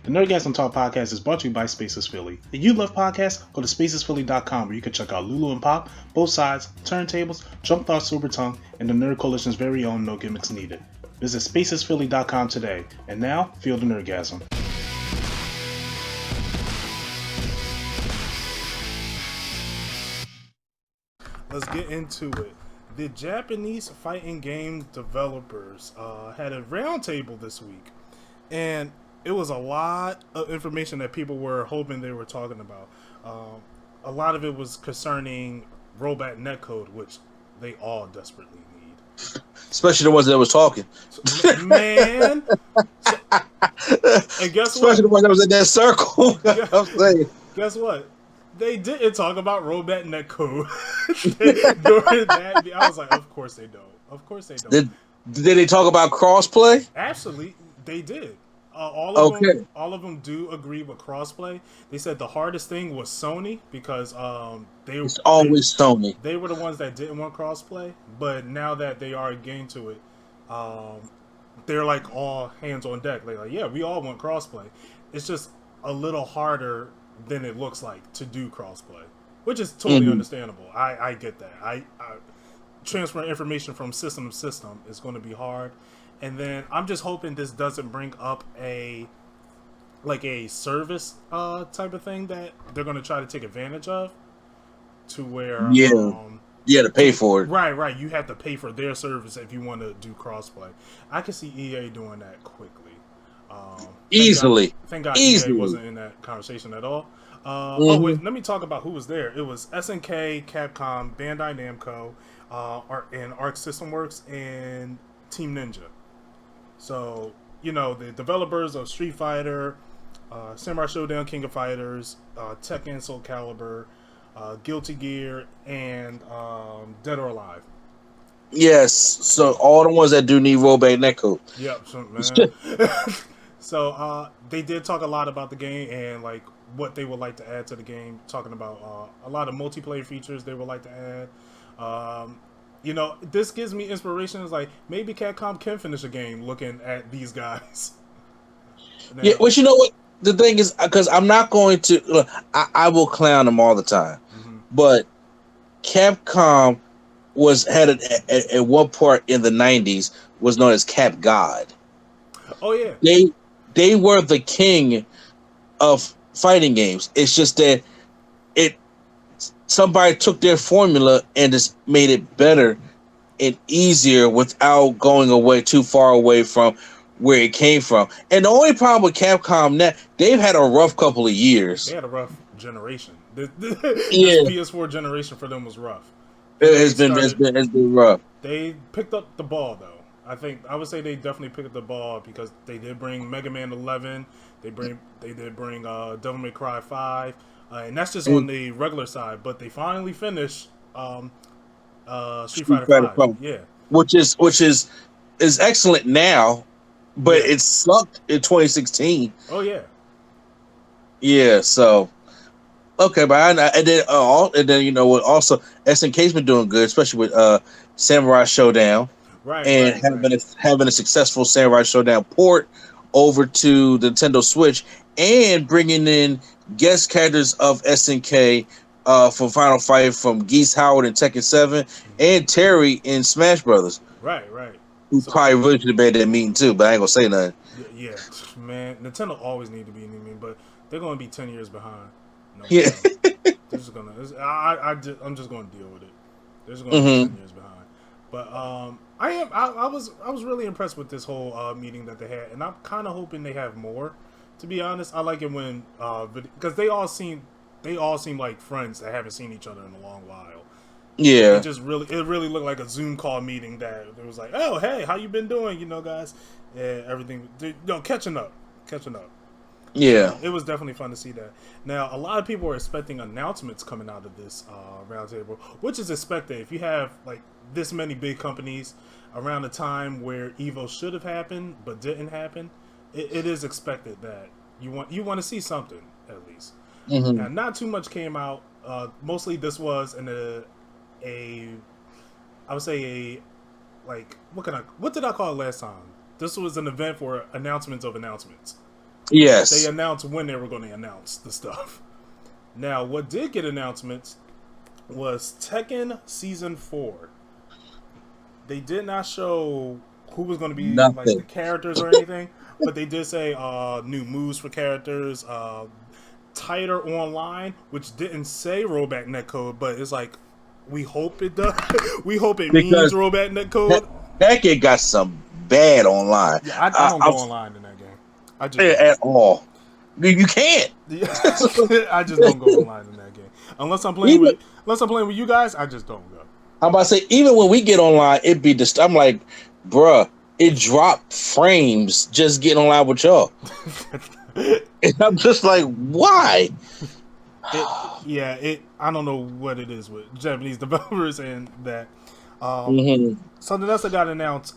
The Nerdgasm Talk podcast is brought to you by Spaces Philly. If you love podcasts, go to spacesphilly.com where you can check out Lulu and Pop, Both Sides, Turntables, Jump Thought Super Tongue, and the Nerd Coalition's very own No Gimmicks Needed. Visit spacesphilly.com today. And now, feel the Nerdgasm. Let's get into it. The Japanese fighting game developers had a roundtable this week, and it was a lot of information that people were hoping they were talking about. A lot of it was concerning rollback netcode, which they all desperately need. Especially the ones that was talking. Man! And guess Especially what? the ones that was in that circle. I'm saying. Guess what? They didn't talk about rollback netcode during that. I was like, of course they don't. Of course they don't. Did they talk about crossplay? Actually, they did. All of them do agree with crossplay. They said the hardest thing was Sony because it's always Sony. They were the ones that didn't want crossplay, but now that they are getting to it, they're like all hands on deck. They're like, yeah, we all want crossplay. It's just a little harder than it looks like to do crossplay, which is totally understandable. I get that. I transfer information from system to system is going to be hard. And then I'm just hoping this doesn't bring up a service type of thing that they're going to try to take advantage of, to where you had to pay for it. Right. You have to pay for their service if you want to do crossplay. I can see EA doing that quickly. Easily. Thank God EA wasn't in that conversation at all. Oh wait, let me talk about who was there. It was SNK, Capcom, Bandai Namco, and Arc System Works, and Team Ninja. So, the developers of Street Fighter, Samurai Showdown, King of Fighters, Tekken, Soul Calibur, Guilty Gear, and Dead or Alive. Yes, so all the ones that do need rollback netcode. Yep, man. So they did talk a lot about the game and like what they would like to add to the game. Talking about a lot of multiplayer features they would like to add. This gives me inspiration. It's like maybe Capcom can finish a game looking at these guys. Now, yeah, well, you know what? The thing is, because I'm not going to, look, I will clown them all the time, but Capcom had at one part in the '90s was known as Cap God. Oh yeah, they were the king of fighting games. It's just that somebody took their formula and just made it better and easier without going too far away from where it came from. And the only problem with Capcom now, they've had a rough couple of years. They had a rough generation. This PS4 generation for them was rough. It's been rough. They picked up the ball though. I would say they definitely picked up the ball because they did bring Mega Man 11. They did bring Devil May Cry 5, and that's just on the regular side. But they finally finished Street Fighter 5. Yeah, which is excellent now, but it sucked in 2016. Oh yeah. Yeah. So okay, but and then you know what? Also, SNK's been doing good, especially with Samurai Showdown. Right, and having a successful Samurai Showdown port over to the Nintendo Switch, and bringing in guest characters of SNK from Final Fight from Geese Howard in Tekken 7 and Terry in Smash Brothers. Right. Who probably really should have been at that meeting too, but I ain't gonna say nothing. Yeah, man. Nintendo always need to be in the meeting, but they're gonna be 10 years behind. No, yeah. They're just gonna. I'm just gonna deal with it. They're just gonna be 10 years behind. But I was really impressed with this whole meeting that they had, and I'm kind of hoping they have more. To be honest, I like it when because they all seem like friends that haven't seen each other in a long while. Yeah, it really looked like a Zoom call meeting that it was like, oh hey, how you been doing, guys, and everything. Catching up. Yeah, it was definitely fun to see that. Now, a lot of people are expecting announcements coming out of this roundtable, which is expected. If you have like this many big companies around the time where Evo should have happened but didn't happen, it is expected that you want to see something at least. Now, not too much came out. Mostly, this was I would say what did I call it last time? This was an event for announcements of announcements. They Yes. announced when they were going to announce the stuff. Now, what did get announcements was Tekken Season 4. They did not show who was going to be like the Nothing. characters or anything, but they did say new moves for characters, tighter online, which didn't say rollback netcode, but it's like we hope it does. We hope it means Because rollback netcode. Tekken got some bad online. Yeah, I don't go online in that game. I just don't. At all. You can't. Yeah. I just don't go online in that game unless I'm playing Even with you guys. I just don't go. I'm about to say, even when we get online, it be just. I'm like, bruh, it dropped frames just getting online with y'all. And I'm just like, why? I don't know what it is with Japanese developers and that. Mm-hmm. Something else that got announced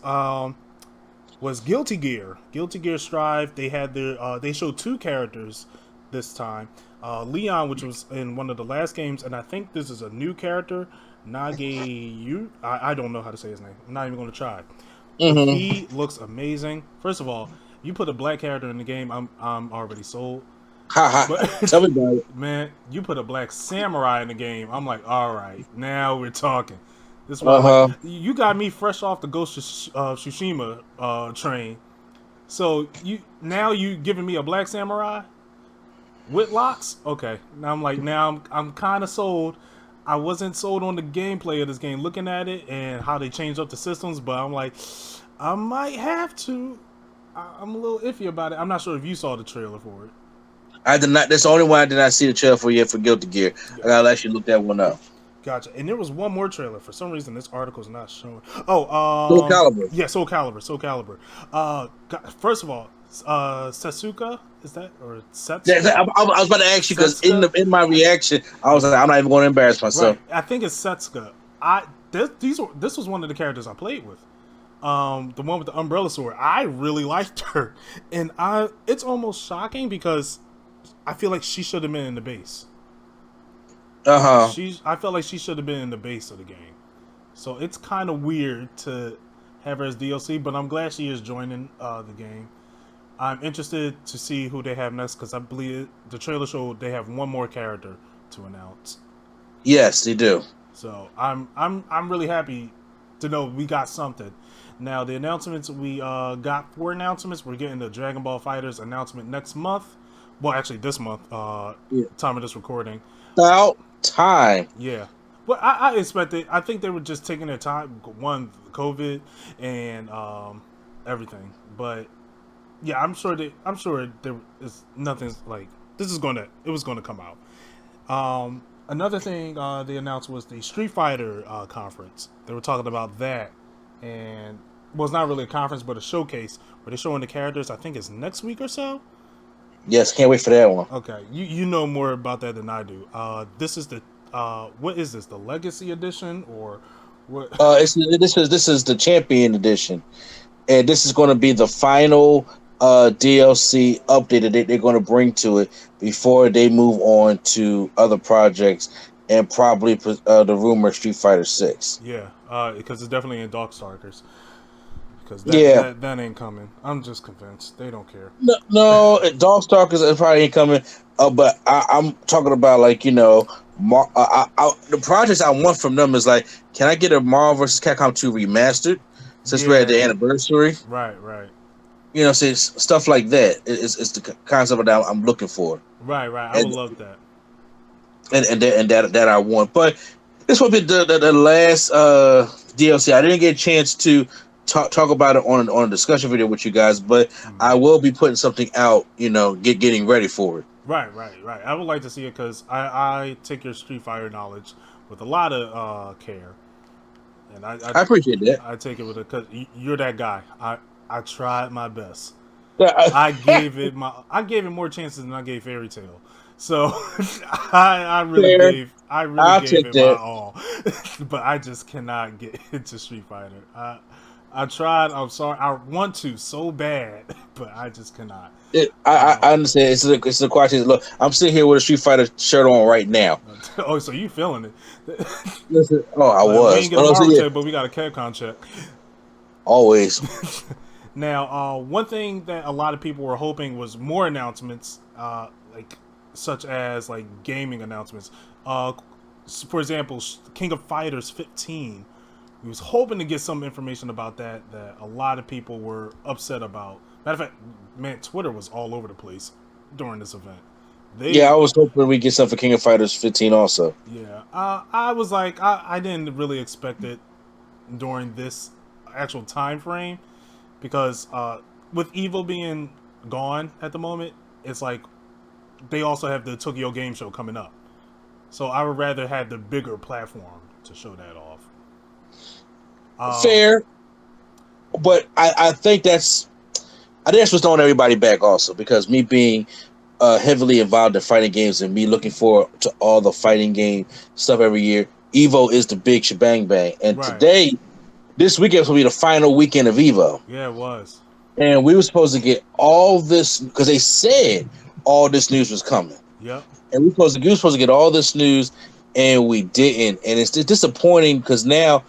was Guilty Gear. Guilty Gear Strive. They had they showed two characters this time. Leon, which was in one of the last games, and I think this is a new character. Nage, I don't know how to say his name. I'm not even going to try. Mm-hmm. He looks amazing. First of all, you put a black character in the game, I'm already sold. But, tell me about it. Man, you put a black samurai in the game, I'm like, all right, now we're talking. This one, like, you got me fresh off the Ghost of Tsushima train. So you giving me a black samurai with locks? Okay, now I'm kind of sold. I wasn't sold on the gameplay of this game, looking at it and how they changed up the systems, but I'm like, I might have to. I'm a little iffy about it. I'm not sure if you saw the trailer for it. I did not. That's the only one I did not see the trailer for yet for Guilty Gear. Yeah. I gotta actually look that one up. Gotcha. And there was one more trailer. For some reason, this article's not showing. Soul Calibur. Yeah, Soul Calibur. First of all, Setsuka, is that or Setsuka? Yeah, I was about to ask you because in my reaction, I was like, I'm not even going to embarrass myself. Right. I think it's Setsuka. This was one of the characters I played with. The one with the umbrella sword. I really liked her, and it's almost shocking because I feel like she should have been in the base. I felt like she should have been in the base of the game. So it's kind of weird to have her as DLC, but I'm glad she is joining the game. I'm interested to see who they have next because I believe the trailer showed they have one more character to announce. Yes, they do. So I'm really happy to know we got something. Now the announcements we got 4 announcements. We're getting the Dragon Ball FighterZ announcement next month. Well, actually this month. Time of this recording. About time. Yeah. Well, I expected. I think they were just taking their time. One, COVID and everything. But yeah, I'm sure there is nothing's like this is gonna. It was gonna come out. Another thing they announced was the Street Fighter conference. They were talking about that, and well, it's not really a conference, but a showcase where they're showing the characters. I think it's next week or so. Yes, can't wait for that one. Okay, you know more about that than I do. This is the what is this? The Legacy Edition or what? This is the Champion Edition, and this is going to be the final DLC update that they're going to bring to it before they move on to other projects and probably the rumor Street Fighter 6. Yeah, because it's definitely in Darkstalkers. Because that ain't coming. I'm just convinced they don't care. No, Darkstalkers probably ain't coming. But I'm talking about the projects I want from them is like, can I get a Marvel vs. Capcom 2 remastered since we're at the anniversary? Right. Say stuff like that is the concept that I'm looking for. Right. I would love that. And that I want. But this will be the last DLC. I didn't get a chance to talk about it on a discussion video with you guys, but I will be putting something out. Getting ready for it. Right. I would like to see it because I take your Street Fighter knowledge with a lot of care, and I appreciate that. I take it with it because you're that guy. I tried my best. Yeah, I gave it more chances than I gave Fairy Tail. So I really gave it my all, but I just cannot get into Street Fighter. I tried. I'm sorry. I want to so bad, but I just cannot. I understand. It's the question. Look, I'm sitting here with a Street Fighter shirt on right now. Oh, so you feeling it? Listen, I was. We ain't get a Marvel check, but we got a Capcom check. Always. Now, one thing that a lot of people were hoping was more announcements, like such as like gaming announcements. For example, King of Fighters 15. We was hoping to get some information about that a lot of people were upset about. Matter of fact, man, Twitter was all over the place during this event. Yeah, They, I was hoping we get something for King of Fighters 15 also. yeah, I was like, I didn't really expect it during this actual time frame because with Evo being gone at the moment, it's like they also have the Tokyo Game Show coming up. So I would rather have the bigger platform to show that off. Fair, but I think that's what's throwing everybody back also because me being heavily involved in fighting games and me looking forward to all the fighting game stuff every year. Evo is the big shebang bang, and Right. this weekend will be the final weekend of Evo, Yeah, it was. and we were supposed to get all this because they said all this news was coming, Yep. and we were supposed to get all this news, and we didn't, and it's just disappointing because now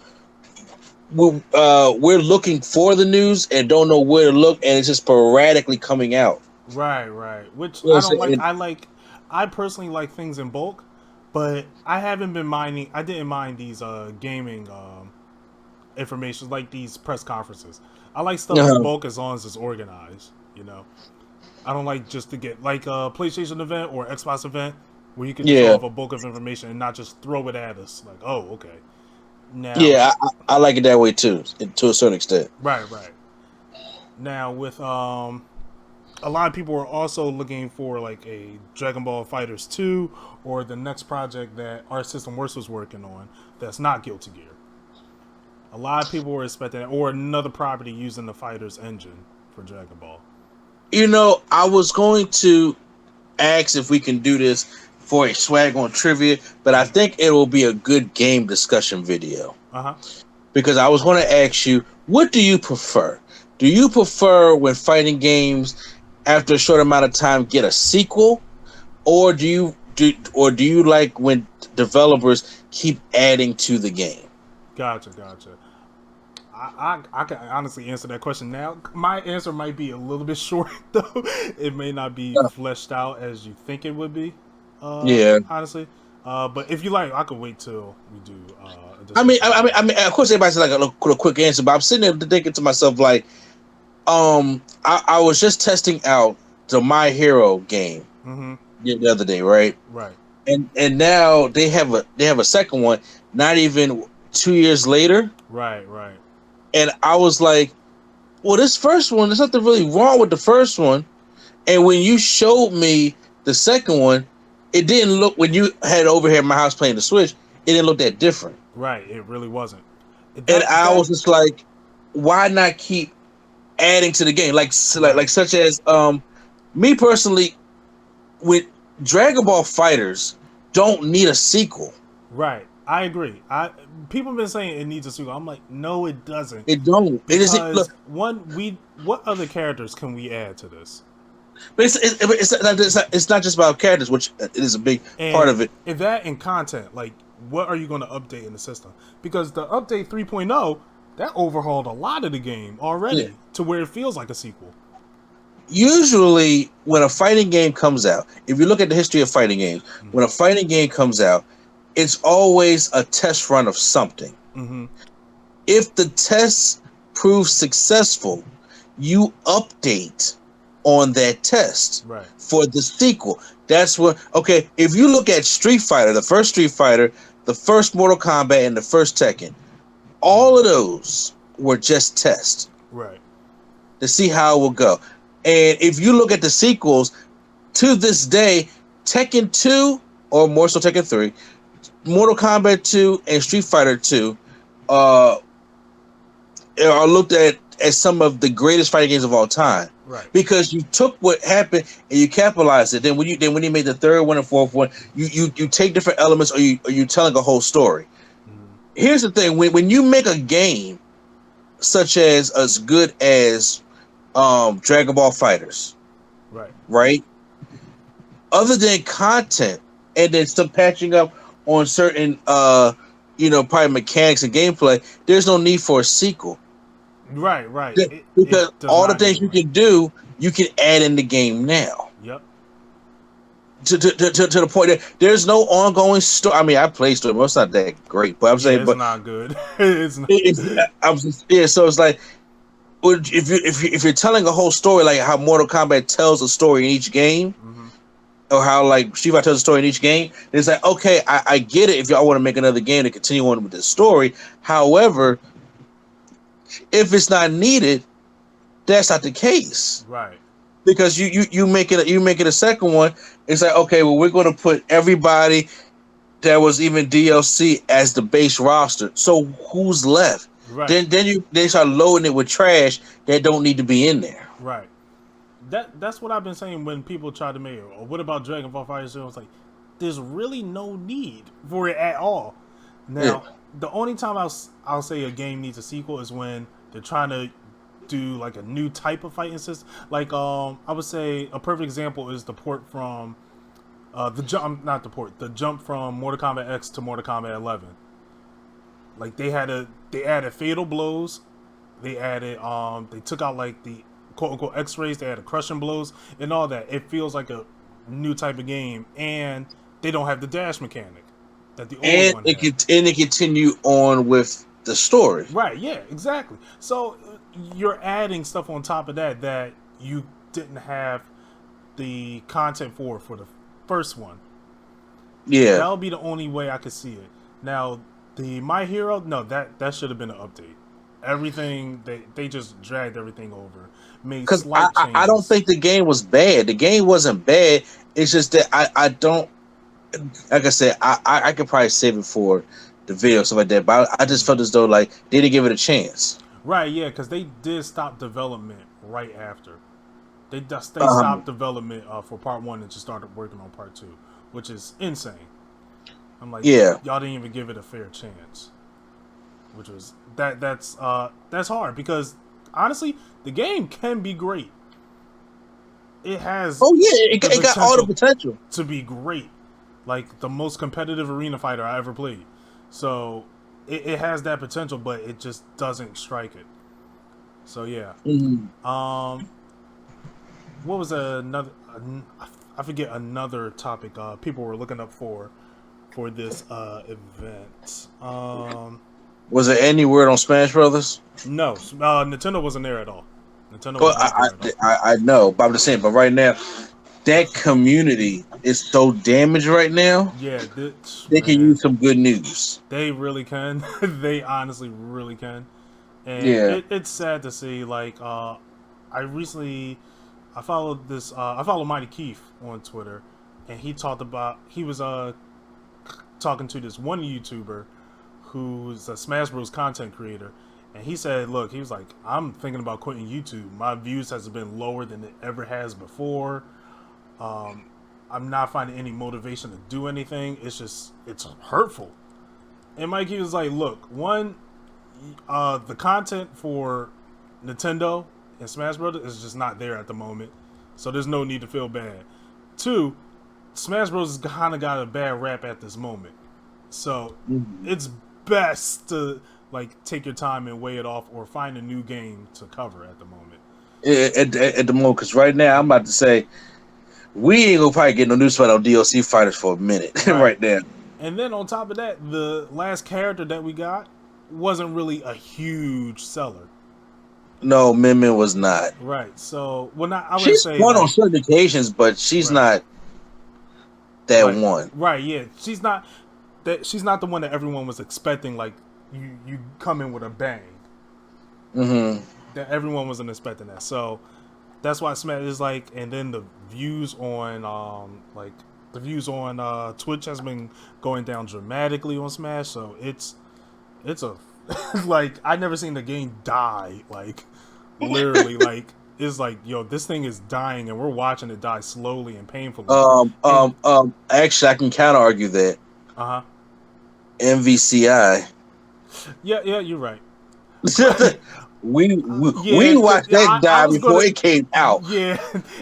we're looking for the news and don't know where to look, and it's just sporadically coming out. Right, right. Which You know I what don't I'm like. saying? I personally like things in bulk, but I haven't been minding. I didn't mind these gaming information like these press conferences. I like stuff in Uh-huh. bulk as long as it's organized. I don't like just to get like a PlayStation event or Xbox event where you can just show Yeah, off a bulk of information and not just throw it at us. Like, oh, okay. Now, yeah, I like it that way too, to a certain extent. right, right. Now with a lot of people are also looking for like a Dragon Ball Fighters 2 or the next project that our System Works was working on that's not Guilty Gear. A lot of people were expecting that, or another property using the Fighters engine for Dragon Ball. I was going to ask if we can do this for a swag on trivia, but I think it will be a good game discussion video Uh huh. because I was going to ask you, what do you prefer? Do you prefer when fighting games after a short amount of time get a sequel, or do you like when developers keep adding to the game? Gotcha, gotcha. I can honestly answer that question now. My answer might be a little bit short though. It may not be fleshed out as you think it would be. Yeah, Honestly. But if you like, I could wait till we do a I mean, discussion on that. of course, everybody's like a quick answer, but I'm sitting there thinking to myself, like, I was just testing out the My Hero game Mm-hmm. the other day, right? Right. And now they have a second one, not even 2 years later, Right. Right. and I was like, well, this first one, there's nothing really wrong with the first one, and when you showed me the second one, it didn't look when you had it over here at my house playing the Switch, it didn't look that different, Right. It really wasn't. and That I that was just like, why not keep adding to the game, like right. such as me personally with Dragon Ball Fighters don't need a sequel. Right. I agree. I People have been saying it needs a sequel. I'm like, no, it doesn't. It don't. It is Because look, one, we what other characters can we add to this? but it's not just about characters, which it is a big part And of it. if that in content, like what are you going to update in the system? Because the update 3.0 that overhauled a lot of the game Yeah. already to where it feels like a sequel. Usually, when a fighting game comes out, if you look at the history of fighting games, when a fighting game comes out, it's always a test run of something. Mm-hmm. If the test proves successful, you update on that test Right. for the sequel. That's what. Okay, if you look at Street Fighter, the first Street Fighter, the first Mortal Kombat, and the first Tekken, all of those were just tests Right. to see how it will go. And if you look at the sequels, to this day, Tekken 2, or more so Tekken 3, Mortal Kombat 2, and Street Fighter 2 uh, are looked at as some of the greatest fighting games of all time. Right. Because you took what happened and you capitalized it. Then when you made the third one and fourth one, you take different elements, or you telling a whole story. Mm-hmm. Here's the thing: when you make a game such as good as Dragon Ball Fighters, Right. right? Other than content and then some patching up on certain probably mechanics and gameplay, there's no need for a sequel. Right, right. It Because does all the not things you anymore. can do, you can add in the game now. Yep. To the point that there's no ongoing story. I mean, I play story, but it's not that great. But I'm Yeah, saying, it's but not good. It's not. it's I'm just, yeah. So it's like, if you're telling a whole story like how Mortal Kombat tells a story in each game, Hmm. or how like Street Fighter tells a story in each game, it's like okay, I get it if y'all want to make another game to continue on with this story. However, if it's not needed, that's not the case. Right. Because you make it a second one. It's like okay, well we're going to put everybody that was even DLC as the base roster. So who's left? Right. They start loading it with trash that don't need to be in there. Right. That's what I've been saying when people try to make it. Or what about Dragon Ball Fire Zero? It's like there's really no need for it at all. Yeah. Now, the only time I'll say a game needs a sequel is when they're trying to do like a new type of fighting system. Like I would say a perfect example is the port from the jump, not the port, the jump from Mortal Kombat X to Mortal Kombat 11. Like they added fatal blows, they took out like the quote unquote X-rays, they added crushing blows and all that. It feels like a new type of game, and they don't have the dash mechanic that the old one had. It continue on with the story. Right, yeah, exactly. So you're adding stuff on top of that that you didn't have the content for the first one. Yeah. That'll be the only way I could see it. Now, the My Hero, no, that should have been an update. Everything they just dragged everything over, made Because slight I don't changes. think the game was bad. The game wasn't bad. It's just that I don't like I said, I could probably save it for the video stuff like that. But I just felt as though like they didn't give it a chance. Right, yeah, because they did stop development right after. They Um, stopped development for part one and just started working on part two, which is insane. I'm like, yeah. y'all didn't even give it a fair chance, which was that's hard because honestly, the game can be great. It has Oh yeah, the it got all the potential potential. to be great, like the most competitive arena fighter I ever played. So it has that potential, but it just doesn't strike it. So yeah. Mhm. Um, what was another? I forget another topic. People were looking up for this event. Was there any word on Smash Brothers? No, Nintendo wasn't there at all. Nintendo Well, was not there at all. I know, but I'm just saying. But right now, that community is so damaged right now. Yeah, this, They can man, use some good news. they really can. They honestly really can, and Yeah. it's sad to see. Like, I recently, I followed Mighty Keith on Twitter, and he was talking to this one YouTuber who's a Smash Bros content creator, and he said, "Look, he was like, I'm thinking about quitting YouTube. My views has been lower than it ever has before. Um, I'm not finding any motivation to do anything. It's hurtful." And Mikey was like, "Look, one, the content for Nintendo and Smash Bros is just not there at the moment, so there's no need to feel bad. Two, Smash Bros has kind of got a bad rap at this moment, so Mhm. it's best to like take your time and weigh it off, or find a new game to cover at the moment." At the moment, because right now I'm about to say we ain't gonna probably get no news fight on DLC fighters for a minute Right. right now. And then on top of that, the last character that we got wasn't really a huge seller. No, Min Min was not. Right. So, well, not I wouldn't She's say one on like certain occasions, but she's right, not that like one. right. Yeah, she's not that. She's not the one that everyone was expecting. Like you come in with a bang. Hmm. That everyone wasn't expecting that. So that's why Smash is like. And then the views on Twitch has been going down dramatically on Smash. So it's a like I never seen the game die like literally like it's like yo this thing is dying and we're watching it die slowly and painfully and Actually, I can counter argue that uh-huh MVCI. yeah you're right but We watched that I die was before gonna it came out. yeah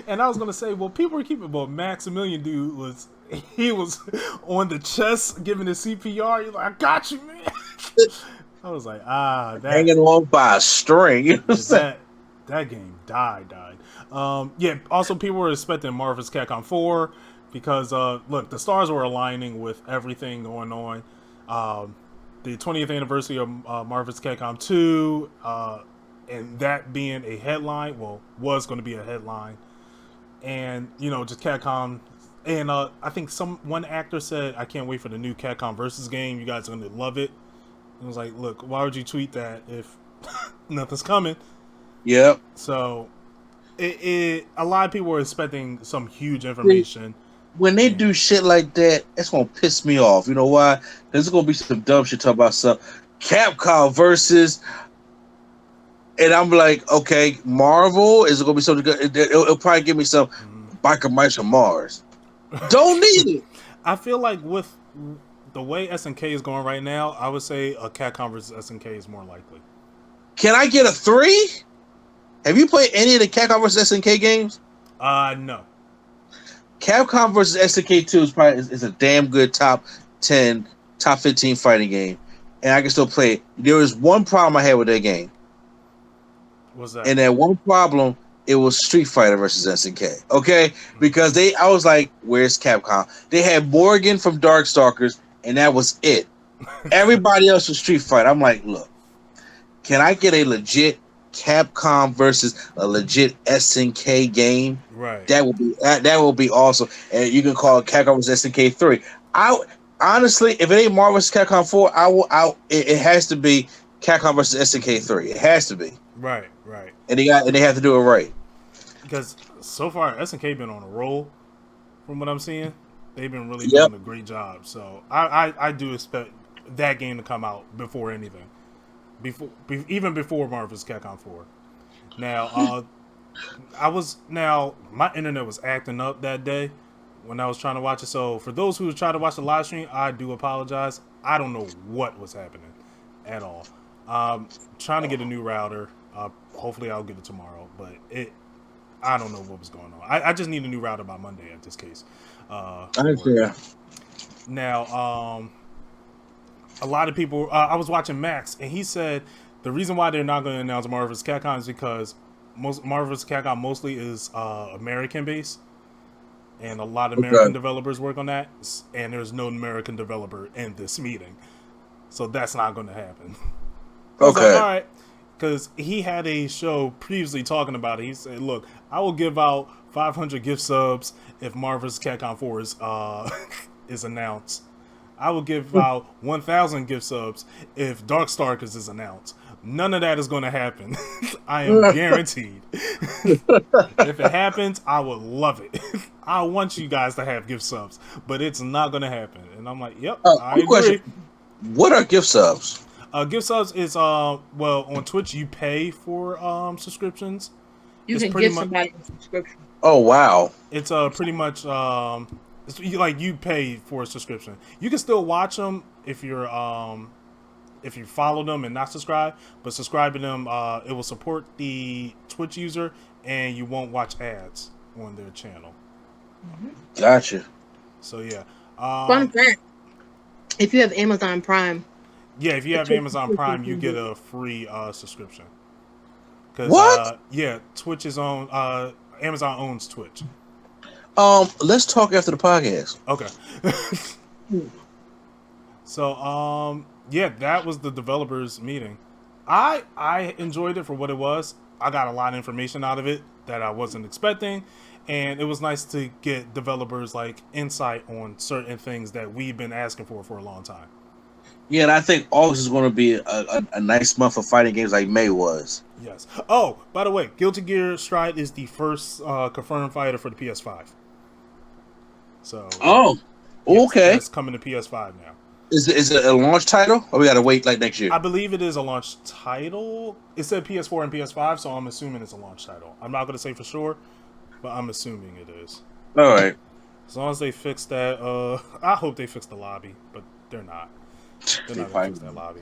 and I was gonna say well people were keeping but Maximilian dude was he was on the chest giving the CPR. He's like I got you man. I was like, that Hanging on by a string. You know what I'm yeah, saying? that game died. Yeah. Also, people were expecting Marvel's Capcom 4 because look, the stars were aligning with everything going on. Um, the 20th anniversary of Marvel's Capcom 2, and that being a headline, well, was going to be a headline, and just Capcom. And I think one actor said, "I can't wait for the new Capcom versus game. You guys are going to love it." It was like, look, why would you tweet that if nothing's coming? Yep. So, a lot of people were expecting some huge information. When they And do shit like that, it's gonna piss me off. You know why? There's gonna be some dumb shit talk about stuff. Capcom versus, and I'm like, okay, Marvel is it gonna be something good? It'll probably give me some biker mice from Mars. Don't need it. I feel like with the way SNK is going right now, I would say a Capcom versus SNK is more likely. Can I get a 3? Have you played any of the Capcom versus SNK games? No. Capcom versus SNK 2 is a damn good top 10, top 15 fighting game, and I can still play it. There was one problem I had with that game. What's that? And that one problem, it was Street Fighter versus SNK. Okay, because I was like, "Where's Capcom?" They had Morgan from Darkstalkers, and that was it. Everybody else was Street Fighter. I'm like, look, can I get a legit Capcom versus a legit SNK game? Right. That will be awesome, and you can call it Capcom versus SNK 3. I honestly, if it ain't Marvel vs. Capcom 4, it has to be Capcom versus SNK 3. It has to be. Right. And they have to do it right. Because so far SNK been on a roll, from what I'm seeing. They've been really doing a great job. So I do expect that game to come out before anything, even before Marvel's Capcom 4. Now, my internet was acting up that day when I was trying to watch it. So for those who tried to watch the live stream, I do apologize. I don't know what was happening at all. Trying to get a new router. Hopefully I'll get it tomorrow, but I don't know what was going on. I just need a new router by Monday at this case. Now, a lot of people. I was watching Max, and he said the reason why they're not going to announce Marvel's Capcom is because Marvel's Capcom mostly is American based, and a lot of American developers work on that, and there's no American developer in this meeting, so that's not going to happen. Okay. Like, all right. Because he had a show previously talking about it. He said, look, I will give out 500 gift subs if Marvel's Capcom 4 is announced. I will give out 1,000 gift subs if Darkstalkers is announced. None of that is going to happen. I am guaranteed. If it happens, I would love it. I want you guys to have gift subs, but it's not going to happen. And I'm like, yep, I agree. Question. What are gift subs? Gift subs is on Twitch you pay for subscriptions. You can give somebody a subscription. Oh wow! It's pretty much it's like you pay for a subscription. You can still watch them if you follow them and not subscribe, but subscribing them it will support the Twitch user and you won't watch ads on their channel. Gotcha. So yeah. Fun fact: if you have Amazon Prime. Yeah, if you have Amazon Prime, you get a free subscription. What? Yeah, Twitch is on. Amazon owns Twitch. Let's talk after the podcast. Okay. So, yeah, that was the developers meeting. I enjoyed it for what it was. I got a lot of information out of it that I wasn't expecting, and it was nice to get developers like insight on certain things that we've been asking for a long time. Yeah, and I think August is going to be a nice month for fighting games like May was. Yes. Oh, by the way, Guilty Gear Strive is the first confirmed fighter for the PS5. So. Oh, yes, okay. It's coming to PS5 now. Is it a launch title, or we got to wait like next year? I believe it is a launch title. It said PS4 and PS5, so I'm assuming it's a launch title. I'm not going to say for sure, but I'm assuming it is. All right. As long as they fix that, I hope they fix the lobby, but they're not. They're not going to fix that lobby.